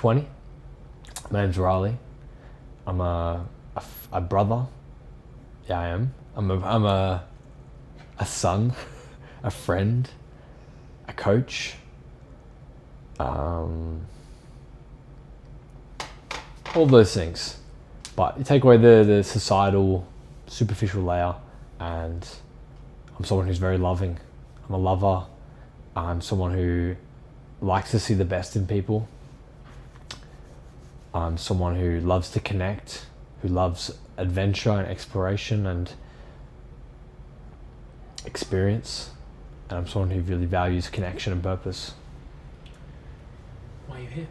20. My name's Riley. I'm a brother. Yeah, I am. I'm a son, a friend, a coach. All those things. But you take away the societal, superficial layer, and I'm someone who's very loving. I'm a lover. I'm someone who likes to see the best in people. I'm someone who loves to connect, who loves adventure and exploration and experience. And I'm someone who really values connection and purpose. Why are you here?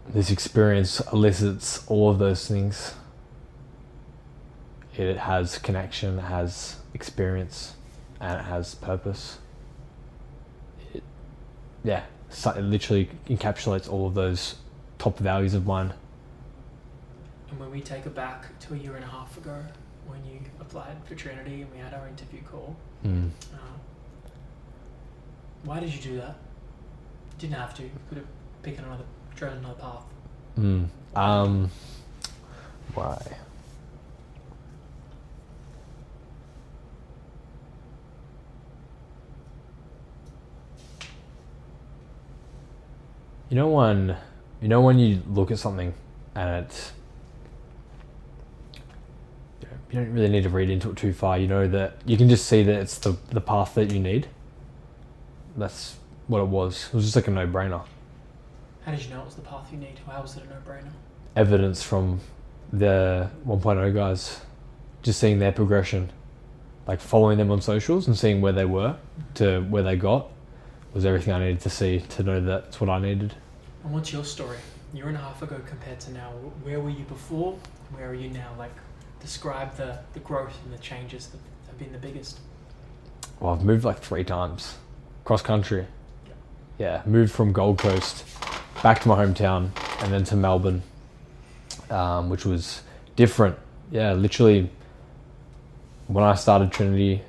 This experience elicits all of those things. It has connection, it has experience, and it has purpose. It literally encapsulates all of those top values of mine. And when we take it back to a year and a half ago, when you applied for Trinity and we had our interview call, why did you do that? You didn't have to. You could have chosen another path. Why? You know when you look at something and you don't really need to read into it too far. You know that you can just see that it's the path that you need. That's what it was. It was just like a no-brainer. How did you know it was the path you need? How was it a no-brainer? Evidence from the 1.0 guys, just seeing their progression, like following them on socials and seeing where they were to where they got, was everything I needed to see to know that's what I needed. And what's your story? A year and a half ago compared to now, where were you before? Where are you now? Like, describe the growth and the changes that have been the biggest. Well, I've moved like 3 times, cross country. Yeah, moved from Gold Coast back to my hometown and then to Melbourne, which was different. Yeah, literally when I started Trinity,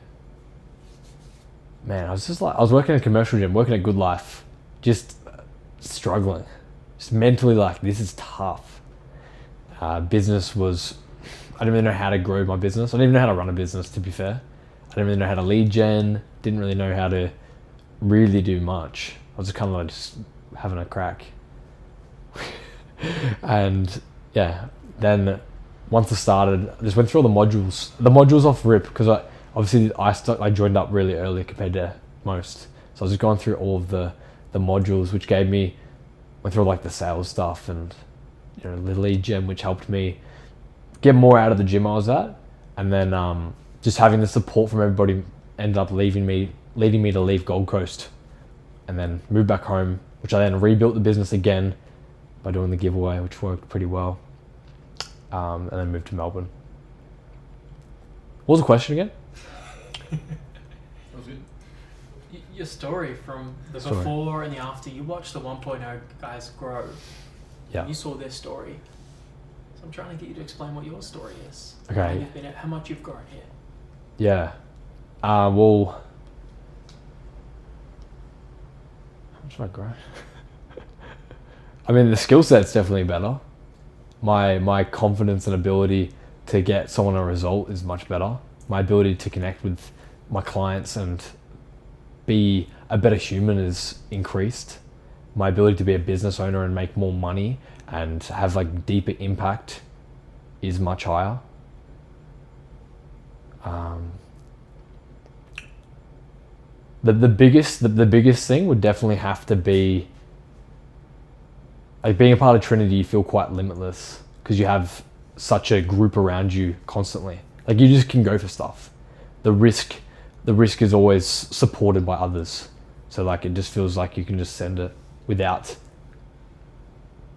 man, I was working at a commercial gym, working at Good Life, just struggling, just mentally like, this is tough. Business was, I didn't really know how to grow my business. I didn't even know how to run a business, to be fair. I didn't really know how to lead gen, didn't really know how to really do much. I was just kind of like just having a crack. And yeah, then once I started, I just went through all the modules off rip, because I joined up really early compared to most. So I was just going through all of the modules, which went through like the sales stuff and the lead gen, which helped me get more out of the gym I was at. And then just having the support from everybody ended up leading me to leave Gold Coast and then move back home, which I then rebuilt the business again by doing the giveaway, which worked pretty well. And then moved to Melbourne. What was the question again? That was good. Your story from the before and the after, you watched the 1.0 guys grow. Yeah. You saw their story. So I'm trying to get you to explain what your story is. Okay. How much you've grown here. Yeah. Well, how much have I grown? I mean, the skill set's definitely better. My confidence and ability to get someone a result is much better. My ability to connect with my clients and be a better human is increased. My ability to be a business owner and make more money and have like deeper impact is much higher. The biggest thing would definitely have to be like being a part of Trinity. You feel quite limitless because you have such a group around you constantly. Like you just can go for stuff. The risk is always supported by others. So like it just feels like you can just send it without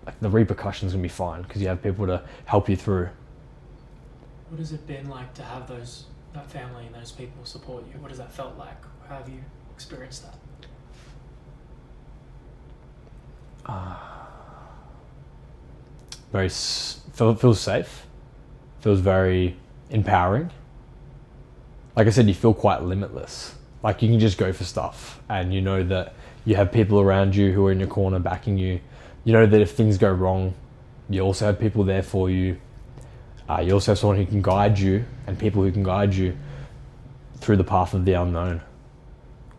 like the repercussions gonna be fine because you have people to help you through. What has it been like to have that family and those people support you? What has that felt like? How have you experienced that? Feels safe. Feels very empowering. Like I said, you feel quite limitless. Like you can just go for stuff and you know that You have people around you who are in your corner backing you. You know that if things go wrong, you also have people there for you. You also have someone who can guide you and people who can guide you through the path of the unknown,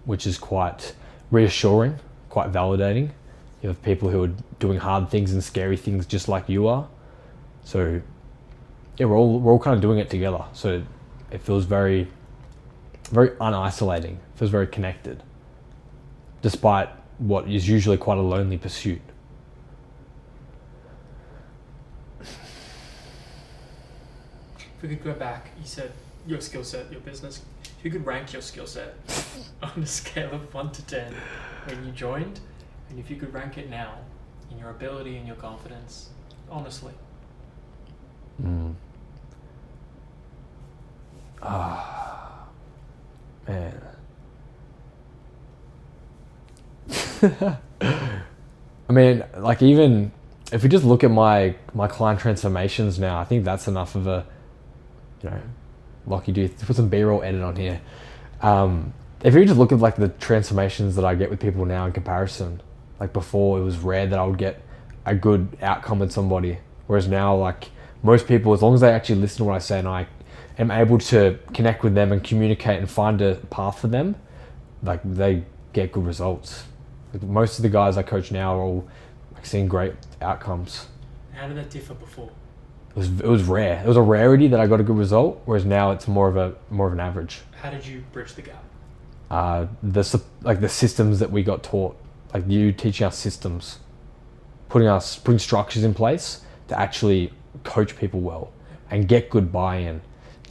which is quite reassuring, quite validating. You have people who are doing hard things and scary things just like you are. So yeah, we're all kind of doing it together. So it feels very, very unisolating. It feels very connected, despite what is usually quite a lonely pursuit. If we could go back, you said your skill set, your business. If you could rank your skill set on a scale of 1 to 10 when you joined, and if you could rank it now in your ability and your confidence, honestly. Man. I mean, like, even if we just look at my client transformations now, I think that's enough of a, Lockie, do put some B-roll edit on here. If you just look at like the transformations that I get with people now in comparison, like before it was rare that I would get a good outcome with somebody, whereas now, like, most people, as long as they actually listen to what I say and I am able to connect with them and communicate and find a path for them, like, they get good results. Like, most of the guys I coach now are all like seeing great outcomes. How did that differ before? It was rare. It was a rarity that I got a good result, whereas now it's more of an average. How did you bridge the gap? The systems that we got taught, like you teaching us systems, putting structures in place to actually coach people well and get good buy-in,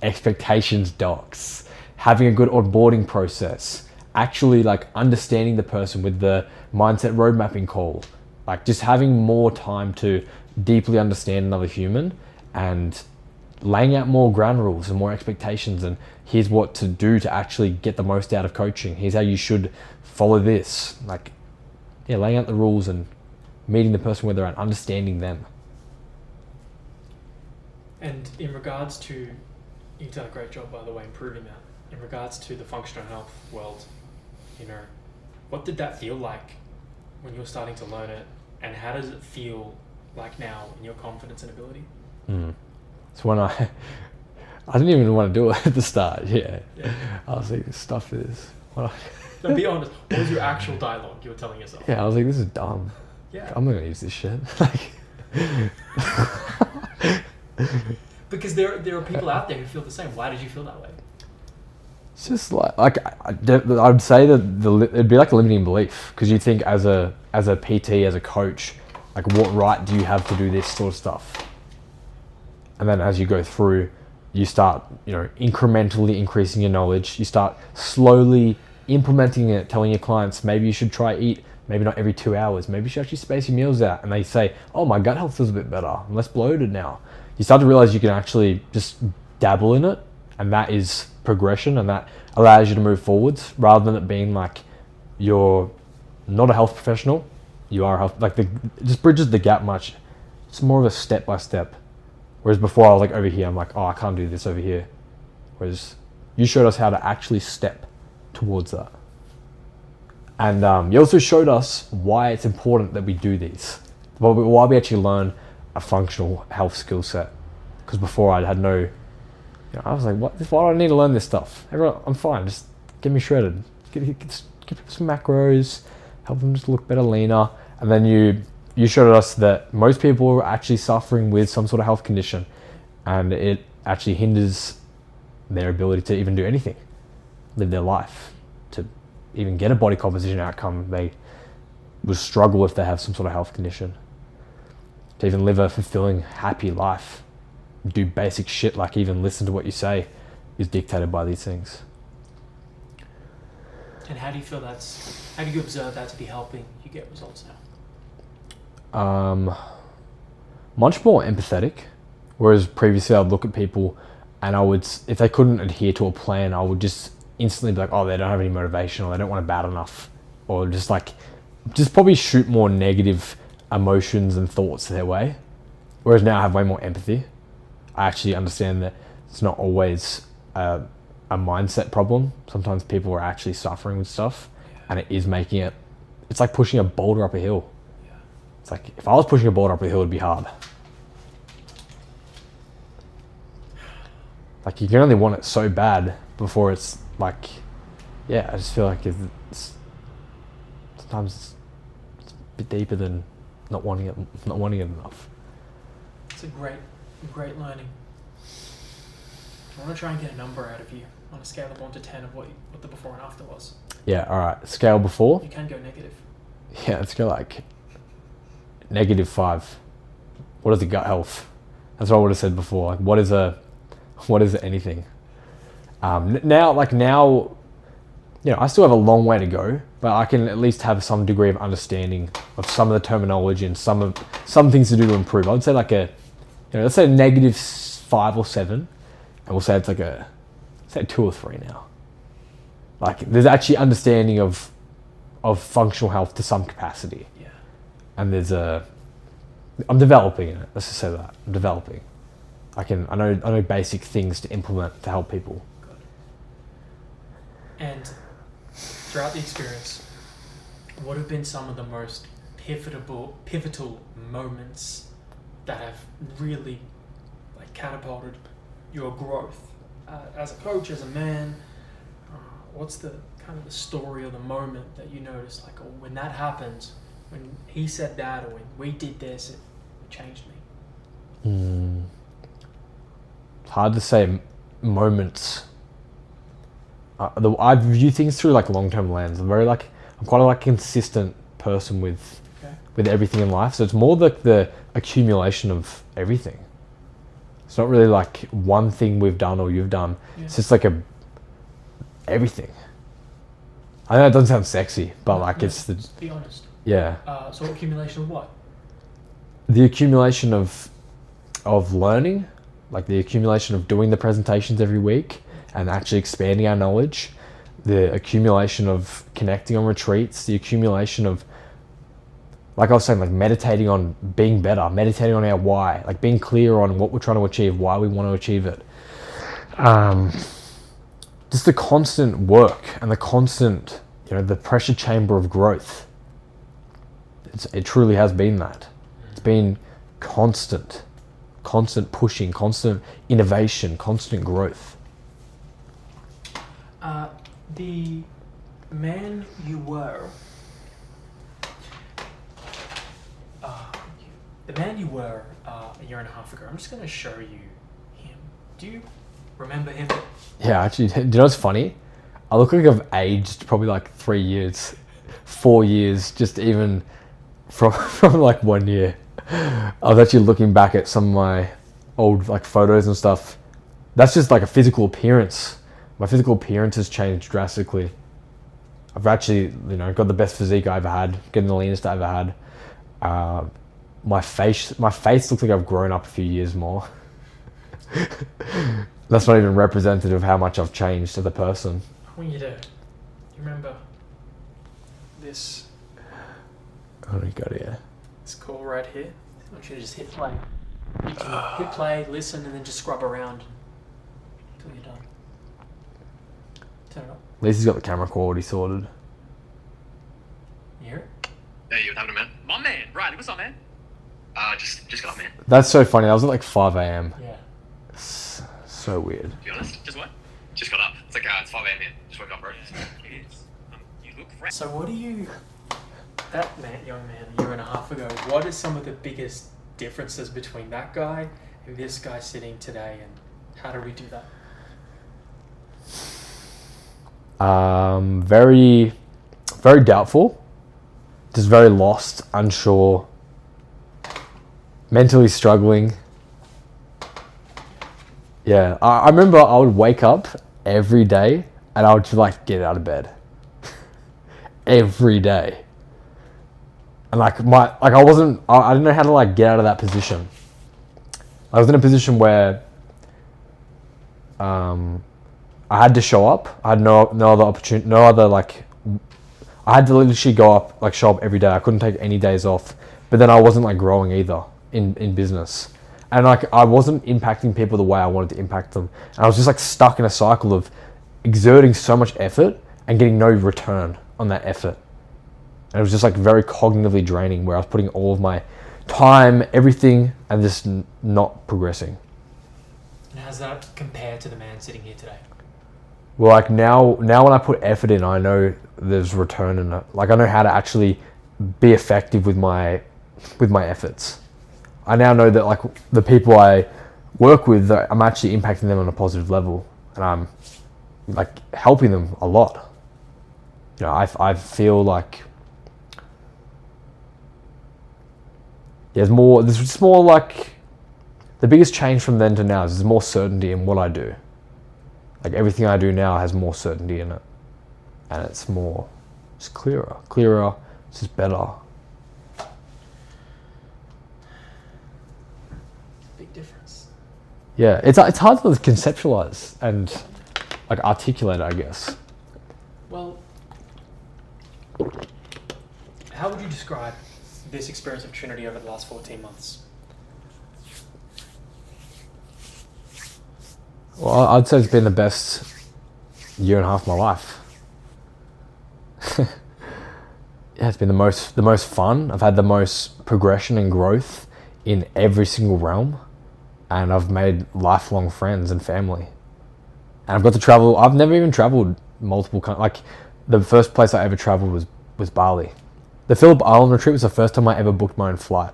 expectations docs, having a good onboarding process, actually like understanding the person with the mindset road mapping call, like just having more time to deeply understand another human and laying out more ground rules and more expectations, and here's what to do to actually get the most out of coaching. Here's how you should follow this. Like, yeah, laying out the rules and meeting the person where they're at, understanding them. And in regards to, you've done a great job, by the way, improving that. In regards to the functional health world, what did that feel like when you were starting to learn it, and how does it feel like now in your confidence and ability? So when I didn't even want to do it at the start. Yeah. I was like, stuff is. No, be honest. What was your actual dialogue you were telling yourself? Yeah, I was like, this is dumb. Yeah. I'm not gonna use this shit. Like, because there are people out there who feel the same. Why did you feel that way? it's just like I'd say that it'd be like a limiting belief, because you think as a PT, as a coach, like, what right do you have to do this sort of stuff? And then as you go through, you start, incrementally increasing your knowledge. You start slowly implementing it, telling your clients, maybe you should try eat, maybe not every 2 hours. Maybe you should actually space your meals out. And they say, oh, my gut health feels a bit better. I'm less bloated now. You start to realize you can actually just dabble in it. And that is progression, and that allows you to move forwards, rather than it being like you're not a health professional, you are a health, like, it just bridges the gap much. It's more of a step by step. Whereas before I was like over here, I'm like, oh, I can't do this over here. Whereas you showed us how to actually step towards that. And you also showed us why it's important that we do these. Why we actually learn a functional health skill set. Because before I had no, I was like, what? Why do I need to learn this stuff? I'm fine, just get me shredded. Give people some macros, help them just look better, leaner. And then you showed us that most people are actually suffering with some sort of health condition, and it actually hinders their ability to even do anything, live their life, to even get a body composition outcome. They will struggle if they have some sort of health condition. To even live a fulfilling, happy life, do basic shit like even listen to what you say, is dictated by these things. And how do you observe that to be helping you get results now? Much more empathetic, whereas previously I'd look at people and I would, if they couldn't adhere to a plan, I would just instantly be like, oh, they don't have any motivation, or they don't want it bad enough, or just probably shoot more negative emotions and thoughts their way. Whereas now I have way more empathy. I actually understand that it's not always a mindset problem. Sometimes people are actually suffering with stuff, and it's it's like pushing a boulder up a hill. Yeah. It's like if I was pushing a boulder up a hill, it'd be hard. Like you can only want it so bad before it's like, yeah. I just feel like it's sometimes it's a bit deeper than not wanting it enough. It's a great learning. I want to try and get a number out of you on a scale of 1 to 10 of what the before and after was. Yeah. All right. Scale before. You can go negative. Yeah. Let's go like -5. What is the gut health? That's what I would have said before. Like, what is anything? Now, I still have a long way to go, but I can at least have some degree of understanding of some of the terminology and some things to do to improve. I would say like let's say -5 or 7, and we'll say it's like say 2 or 3 now. Like there's actually understanding of functional health to some capacity. Yeah. And I'm developing in it. Let's just say that I'm developing. I know basic things to implement to help people. Good. And throughout the experience, what have been some of the most pivotal moments that have really catapulted your growth as a coach, as a man? What's the kind of the story or the moment that you noticed, when that happened, when he said that, or when we did this, it changed me? Hard to say moments. I view things through long-term lens. I'm quite a consistent person with everything in life. So it's more the accumulation of everything. It's not really one thing we've done or you've done. Yeah. It's just everything. I know it doesn't sound sexy, but it's the. Be honest. Yeah. So accumulation of what? The accumulation of learning. The accumulation of doing the presentations every week and actually expanding our knowledge, the accumulation of connecting on retreats, the accumulation of, like I was saying, meditating on being better, meditating on our why, being clear on what we're trying to achieve, why we want to achieve it. Just the constant work and the constant, the pressure chamber of growth. It truly has been that. It's been constant pushing, constant innovation, constant growth. The man you were, a year and a half ago, I'm just going to show you him. Do you remember him? Yeah, actually, do you know what's funny? I look like I've aged probably 3 years, 4 years, just even from 1 year. I was actually looking back at some of my old photos and stuff. That's just a physical appearance. My physical appearance has changed drastically. I've actually, got the best physique I ever had, getting the leanest I ever had. My face looks like I've grown up a few years more. That's not even representative of how much I've changed as a person. I want you to remember this. What do you got here? This call right here. I want you to just hit play. Hit play, listen, and then just scrub around until you're done. Turn it up. At least he's got the camera quality sorted. You hear it? Hey, what's happening, man? My man, Riley, what's up, man? Just got up, man. That's so funny. I was at 5 a.m. Yeah. So weird. To be honest. Just what? Just got up. It's it's 5 a.m. here. Just woke up, bro. Yeah, it is. You look fresh. So that young man a year and a half ago, what are some of the biggest differences between that guy and this guy sitting today, and how do we do that? Very, very doubtful. Just very lost, unsure, mentally struggling. Yeah, I remember I would wake up every day and I would just get out of bed. Every day. And I didn't know how to get out of that position. I was in a position where I had to show up. I had no other opportunity, I had to literally go up, show up every day. I couldn't take any days off. But then I wasn't growing either in business. And I wasn't impacting people the way I wanted to impact them. And I was just stuck in a cycle of exerting so much effort and getting no return on that effort. And it was just like very cognitively draining, where I was putting all of my time, everything, and just not progressing. And how's that compared to the man sitting here today? Well, like now when I put effort in, I know there's return in it. Like I know how to actually be effective with my efforts. I now know that like the people I work with, I'm actually impacting them on a positive level, and I'm like helping them a lot. You know, I feel like there's just more like the biggest change from then to now is there's more certainty in what I do. Like everything I do now has more certainty in it, and it's clearer, it's just better. Big difference. Yeah, it's hard to conceptualize and like articulate, I guess. Well, how would you describe this experience of Trinity over the last 14 months? Well, I'd say it's been the best year and a half of my life. Yeah, it's been the most fun. I've had the most progression and growth in every single realm, and I've made lifelong friends and family. And I've got to travel. I've never even traveled multiple countries. Like the first place I ever traveled was Bali. The Phillip Island retreat was the first time I ever booked my own flight.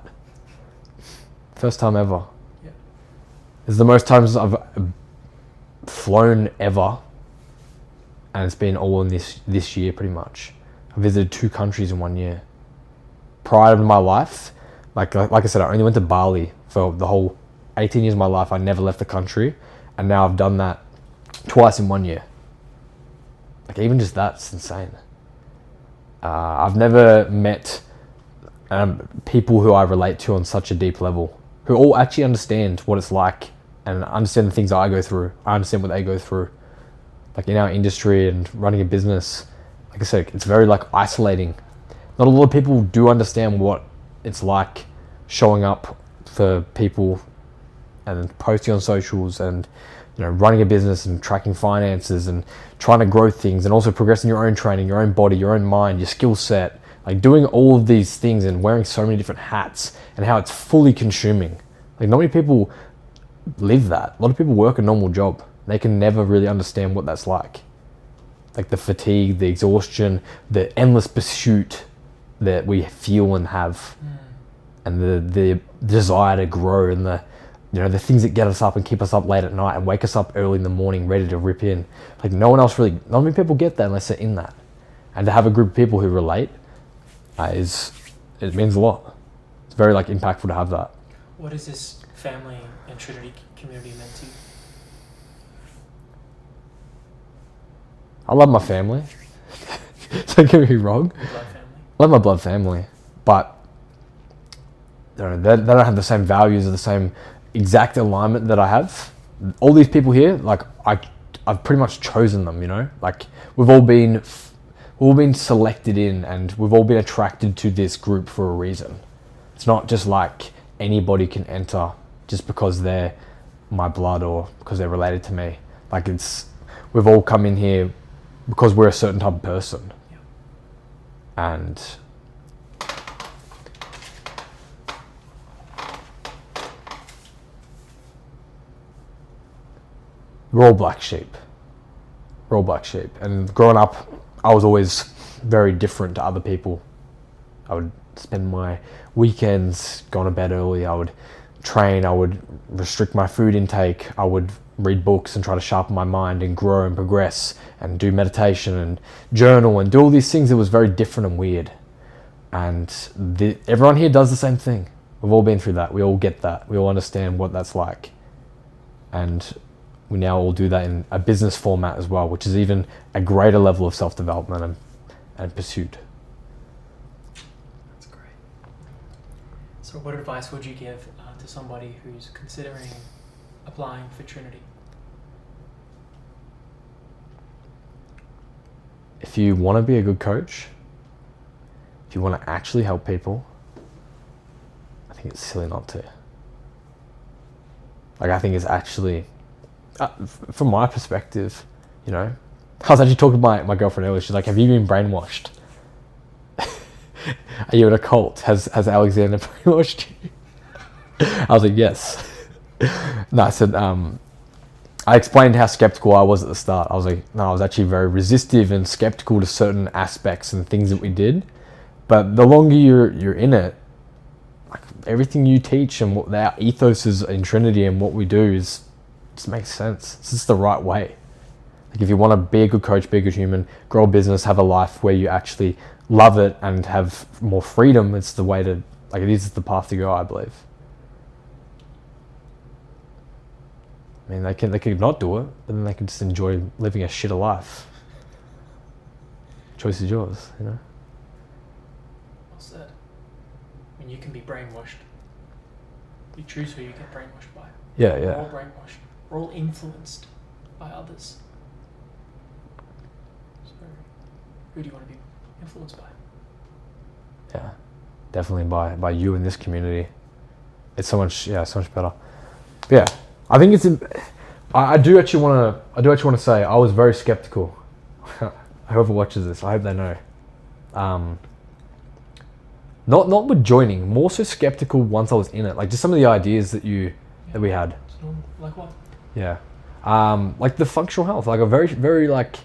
First time ever. Yeah. It's the most times I've flown ever, and it's been all in this year pretty much. I visited 2 countries in 1 year. Prior to my life, like I said, I only went to Bali for the whole 18 years of my life. I never left the country, and now I've done that twice in 1 year. Like even just that's insane. I've never met people who I relate to on such a deep level, who all actually understand what it's like and understand the things I go through. I understand what they go through. Like in our industry and running a business, like I said, it's very like isolating. Not a lot of people do understand what it's like showing up for people and posting on socials and, you know, running a business and tracking finances and trying to grow things and also progressing your own training, your own body, your own mind, your skill set, like doing all of these things and wearing so many different hats, and how it's fully consuming. Like not many people live that. A lot of people work a normal job. They can never really understand what that's like. Like the fatigue, the exhaustion, the endless pursuit that we feel and have, and the desire to grow, and the things that get us up and keep us up late at night and wake us up early in the morning ready to rip in. Like not many people get that unless they're in that. And to have a group of people who relate it means a lot. It's very like impactful to have that. What is this family and Trinity community meant to you? I love my family. Don't get me wrong. Your blood family? I love my blood family, but they don't have the same values or the same exact alignment that I have. All these people here, like I've pretty much chosen them, you know? Like we've all been selected in, and we've all been attracted to this group for a reason. It's not just like anybody can enter just because they're my blood or because they're related to me. Like we've all come in here because we're a certain type of person. Yeah. And we're all black sheep. And growing up, I was always very different to other people. I would spend my weekends going to bed early. I would train. I would restrict my food intake. I would read books and try to sharpen my mind and grow and progress and do meditation and journal and do all these things that was very different and weird. And everyone here does the same thing. We've all been through that. We all get that. We all understand what that's like. And we now all do that in a business format as well, which is even a greater level of self-development and pursuit. That's great. So what advice would you give to somebody who's considering applying for Trinity? If you want to be a good coach, if you want to actually help people, I think it's silly not to. Like, I think it's actually, from my perspective, you know, I was actually talking to my girlfriend earlier. She's like, have you been brainwashed? Are you in a cult? Has Alexander brainwashed you? I was like, yes. No, I said, I explained how skeptical I was at the start. I was like, no, I was actually very resistive and skeptical to certain aspects and things that we did. But the longer you're in it, like everything you teach and what our ethos is in Trinity and what we do just makes sense. It's just the right way. Like if you want to be a good coach, be a good human, grow a business, have a life where you actually love it and have more freedom, it's the way to, like it is the path to go, I believe. I mean, they could not do it, but then they can just enjoy living a shitter life. Choice is yours, you know. Well said. I mean, you can be brainwashed. You choose who you get brainwashed by. Yeah, We're yeah. all brainwashed. We're all influenced by others. So, who do you want to be influenced by? Yeah, definitely by you in this community. It's so much better. But yeah, I think it's. I do actually want to say I was very skeptical. Whoever watches this, I hope they know. Not with joining, more so skeptical once I was in it. Like just some of the ideas that we had. It's normal. Like what? Yeah, like the functional health. Like I'm very very like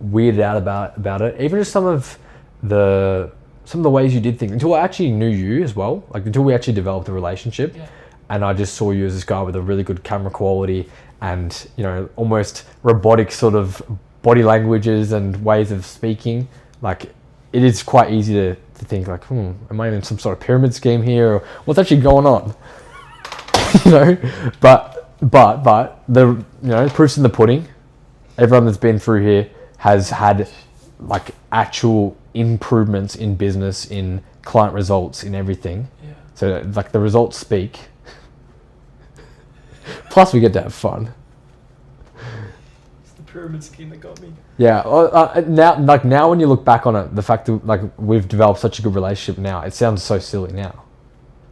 weirded out about it. Even just some of the ways you did things until I actually knew you as well. Like until we actually developed a relationship. Yeah. And I just saw you as this guy with a really good camera quality and, you know, almost robotic sort of body languages and ways of speaking. Like, it is quite easy to think like, am I in some sort of pyramid scheme here? Or what's actually going on? You know? But the, you know, proof's in the pudding. Everyone that's been through here has had, like, actual improvements in business, in client results, in everything. Yeah. So, like, the results speak. Plus, we get to have fun. It's the pyramid scheme that got me. Yeah. Now when you look back on it, the fact that like we've developed such a good relationship now, it sounds so silly now.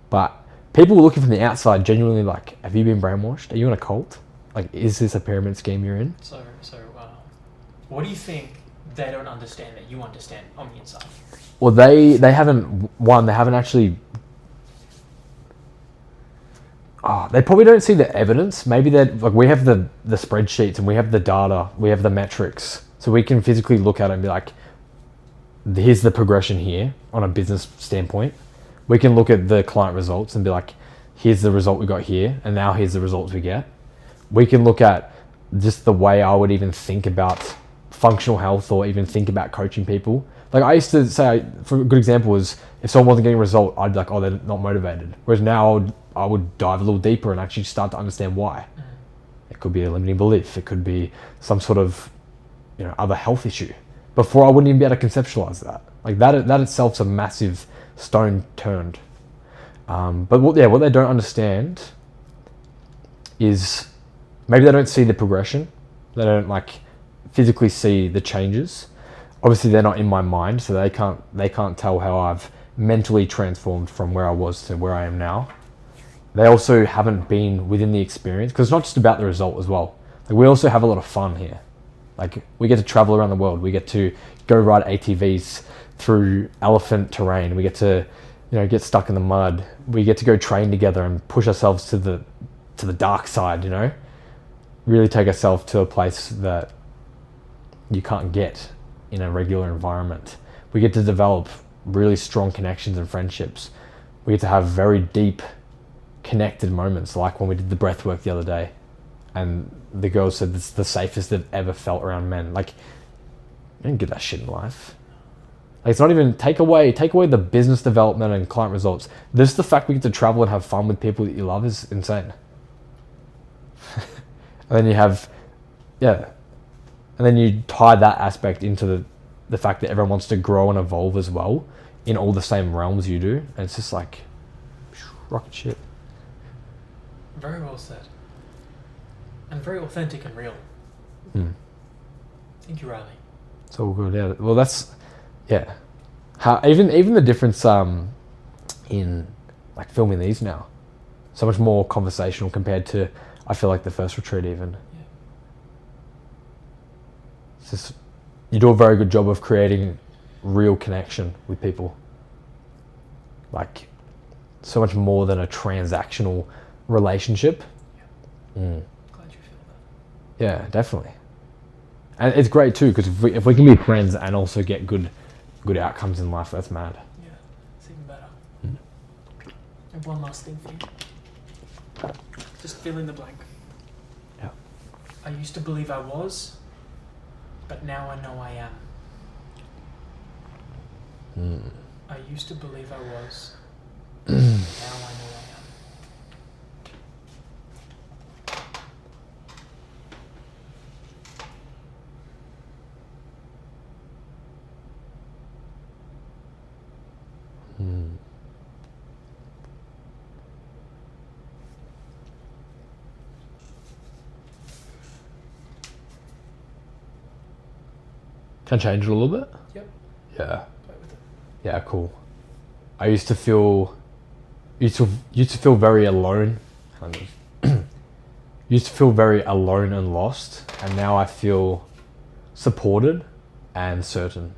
But people looking from the outside genuinely like, have you been brainwashed? Are you in a cult? Like, is this a pyramid scheme you're in? So, what do you think they don't understand that you understand on the inside? Well, they haven't actually. They probably don't see the evidence. Maybe that like we have the spreadsheets and we have the data, we have the metrics, so we can physically look at it and be like, here's the progression here on a business standpoint. We can look at the client results and be like, here's the result we got here, and now here's the results we get. We can look at just the way I would even think about functional health or even think about coaching people. Like I used to say, for a good example was if someone wasn't getting a result, I'd be like, oh, they're not motivated. Whereas now I would dive a little deeper and actually start to understand why. It could be a limiting belief. It could be some sort of, you know, other health issue. Before I wouldn't even be able to conceptualize that. Like that itself's a massive stone turned. But what they don't understand is maybe they don't see the progression. They don't like physically see the changes. Obviously they're not in my mind, so they can't tell how I've mentally transformed from where I was to where I am now. They also haven't been within the experience, because it's not just about the result as well. Like we also have a lot of fun here. Like we get to travel around the world. We get to go ride ATVs through elephant terrain. We get to, you know, get stuck in the mud. We get to go train together and push ourselves to the dark side, you know? Really take ourselves to a place that you can't get in a regular environment. We get to develop really strong connections and friendships. We get to have very deep connected moments, like when we did the breath work the other day and the girl said it's the safest they've ever felt around men. Like, you don't get that shit in life. Like, it's not even take away the business development and client results. This the fact we get to travel and have fun with people that you love is insane. And then you have, yeah, and then you tie that aspect into the fact that everyone wants to grow and evolve as well in all the same realms you do, and it's just like rocket shit. Very well said. And very authentic and real. Thank you, Riley. It's all good, yeah. Well, that's, yeah. How even the difference in like filming these now, so much more conversational compared to, I feel like the first retreat even. Yeah. It's just, you do a very good job of creating real connection with people. Like, so much more than a transactional relationship. Glad you feel that. Yeah, definitely. And it's great too, because if we can be friends and also get good outcomes in life, that's mad. Yeah, it's even better. I have one last thing for you. Just fill in the blank. Yeah. I used to believe I was, but now I know I am. I used to believe I was, but now I know I am. Can I change it a little bit? Yep. Yeah. Play with it. Yeah, cool. I used to feel very alone. Used to feel very alone and lost, and now I feel supported and certain.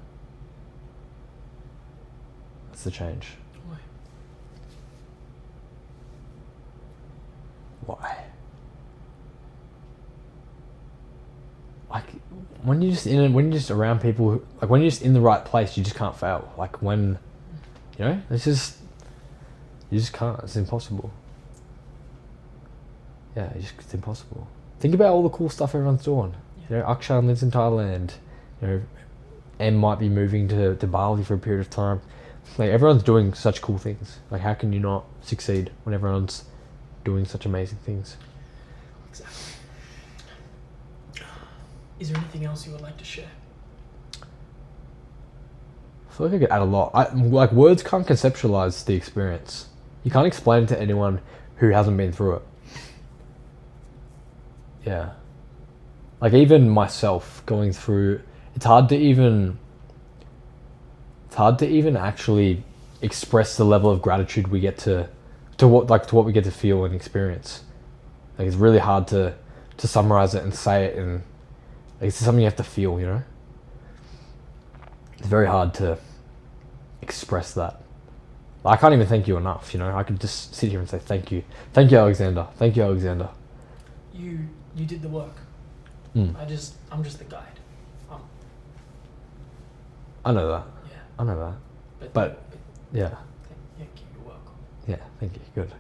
That's the change. Why? Why? Like, when you're just around people like when you're just in the right place, you just can't fail. Like, when, you just can't. It's impossible. Yeah, it's impossible. Think about all the cool stuff everyone's doing. Yeah. Akshan lives in Thailand. Em might be moving to Bali for a period of time. Like, everyone's doing such cool things. Like, how can you not succeed when everyone's doing such amazing things? Exactly. Is there anything else you would like to share? I feel like I could add a lot. Like, words can't conceptualize the experience. You can't explain it to anyone who hasn't been through it. Yeah. Like, even myself going through, it's hard to even actually express the level of gratitude we get to what we get to feel and experience. Like, it's really hard to summarize it and say it, and it's something you have to feel, It's very hard to express that. I can't even thank you enough, I could just sit here and say thank you. Thank you, Alexander. Thank you, Alexander. You did the work. I'm just the guide. I know that. Yeah. I know that. But yeah. Yeah, keep your work. Yeah, thank you. Good.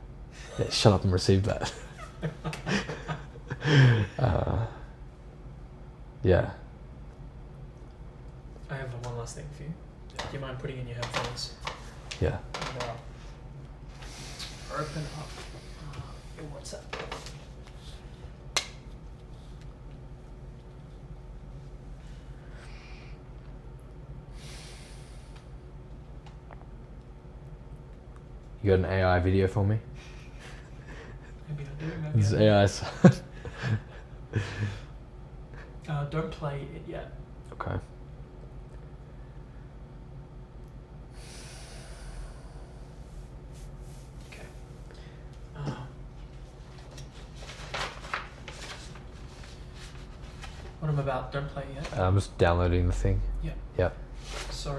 Yeah, shut up and receive that. Yeah. I have one last thing for you. Do you mind putting in your headphones? Yeah. And, open up your WhatsApp. You got an AI video for me? Maybe I do. Maybe This I do. AI. Don't play it yet. Okay. Okay. What I'm about, don't play it yet. I'm just downloading the thing. Yeah. Yep. So,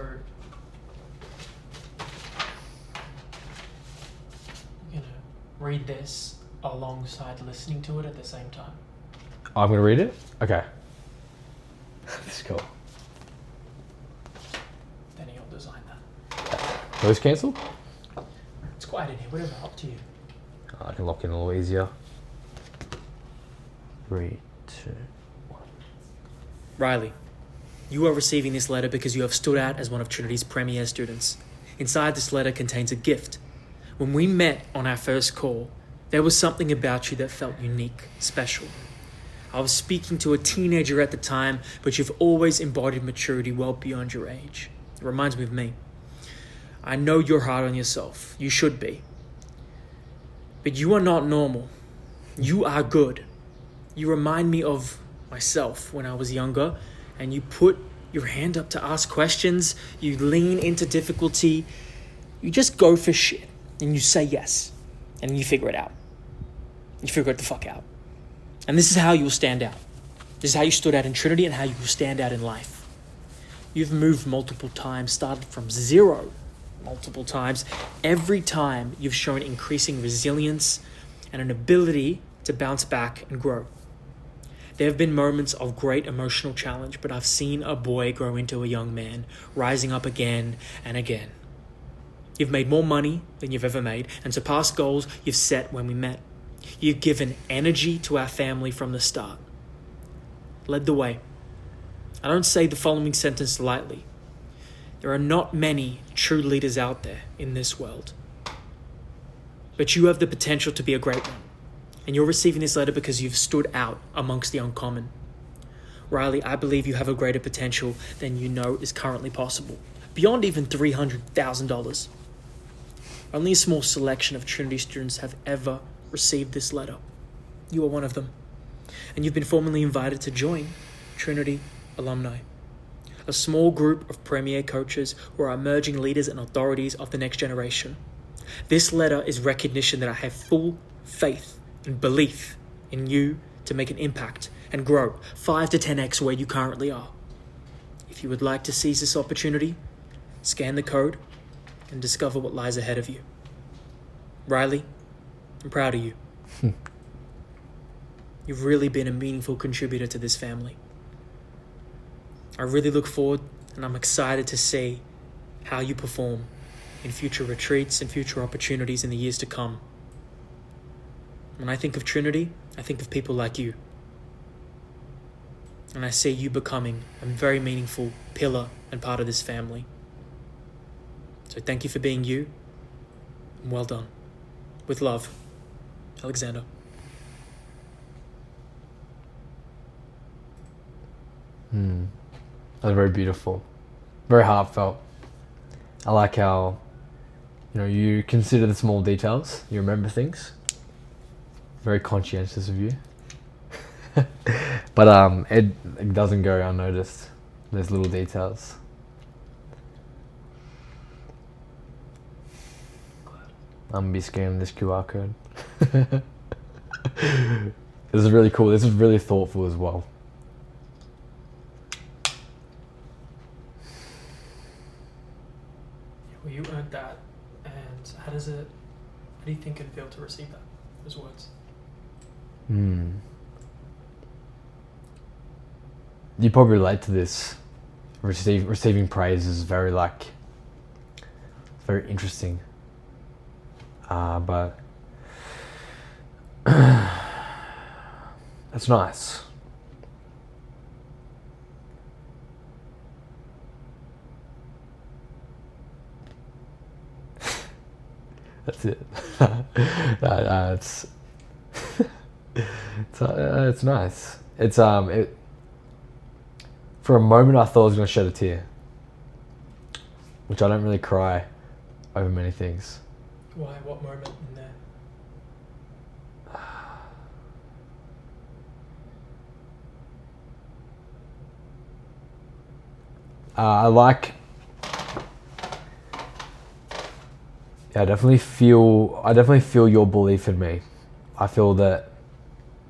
you're gonna read this alongside listening to it at the same time. I'm gonna read it? Okay. This is cool. Then you'll design that. Voice cancelled? It's quiet in here, whatever, up to you. I can lock in a little easier. 3, 2, 1. Riley, you are receiving this letter because you have stood out as one of Trinity's premier students. Inside this letter contains a gift. When we met on our first call, there was something about you that felt unique, special. I was speaking to a teenager at the time, but you've always embodied maturity well beyond your age. It reminds me of me. I know you're hard on yourself. You should be. But you are not normal. You are good. You remind me of myself when I was younger, and you put your hand up to ask questions, you lean into difficulty, you just go for shit, and you say yes, and you figure it out. You figure it the fuck out. And this is how you will stand out. This is how you stood out in Trinity and how you will stand out in life. You've moved multiple times, started from zero multiple times. Every time you've shown increasing resilience and an ability to bounce back and grow. There have been moments of great emotional challenge, but I've seen a boy grow into a young man, rising up again and again. You've made more money than you've ever made and surpassed goals you've set when we met. You've given energy to our family from the start. Led the way. I don't say the following sentence lightly. There are not many true leaders out there in this world. But you have the potential to be a great one. And you're receiving this letter because you've stood out amongst the uncommon. Riley, I believe you have a greater potential than you know is currently possible. Beyond even $300,000. Only a small selection of Trinity students have ever received this letter. You are one of them. And you've been formally invited to join Trinity Alumni, a small group of premier coaches who are emerging leaders and authorities of the next generation. This letter is recognition that I have full faith and belief in you to make an impact and grow 5 to 10x where you currently are. If you would like to seize this opportunity, scan the code and discover what lies ahead of you. Riley, I'm proud of you. You've really been a meaningful contributor to this family. I really look forward and I'm excited to see how you perform in future retreats and future opportunities in the years to come. When I think of Trinity, I think of people like you. And I see you becoming a very meaningful pillar and part of this family. So thank you for being you, and well done. With love, Alexander. That was very beautiful, very heartfelt. I like how, you consider the small details, you remember things. Very conscientious of you. But it doesn't go unnoticed. There's little details. I'm gonna be scanning this QR code. This is really cool. This is really thoughtful as well. Well, you earned that, and how do you think it'd feel to receive that, those words? You probably relate to this. Receiving praise is very very interesting. But it's nice. That's it. It's nice. For a moment I thought I was going to shed a tear, which I don't really cry over many things. Why? What moment in there? I definitely feel your belief in me. I feel that,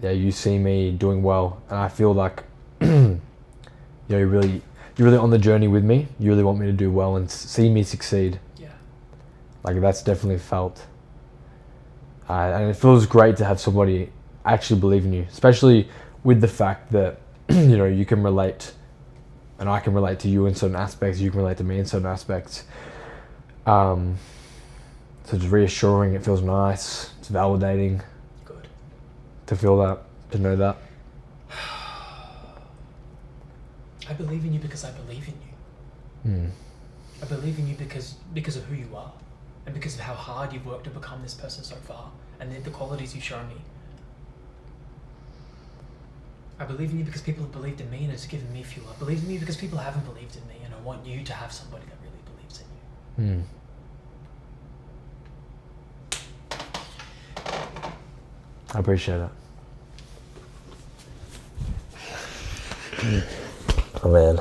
you see me doing well, and I feel like, you're really on the journey with me. You really want me to do well and see me succeed. Yeah. Like, that's definitely felt. And it feels great to have somebody actually believe in you, especially with the fact that, you can relate, and I can relate to you in certain aspects, you can relate to me in certain aspects. So it's reassuring, it feels nice, it's validating. Good. To feel that, to know that. I believe in you because I believe in you. I believe in you because of who you are, and because of how hard you've worked to become this person so far, and the qualities you've shown me. I believe in you because people have believed in me and it's given me fuel. I believe in you because people haven't believed in me, and I want you to have somebody that really believes in you. I appreciate it. Oh man.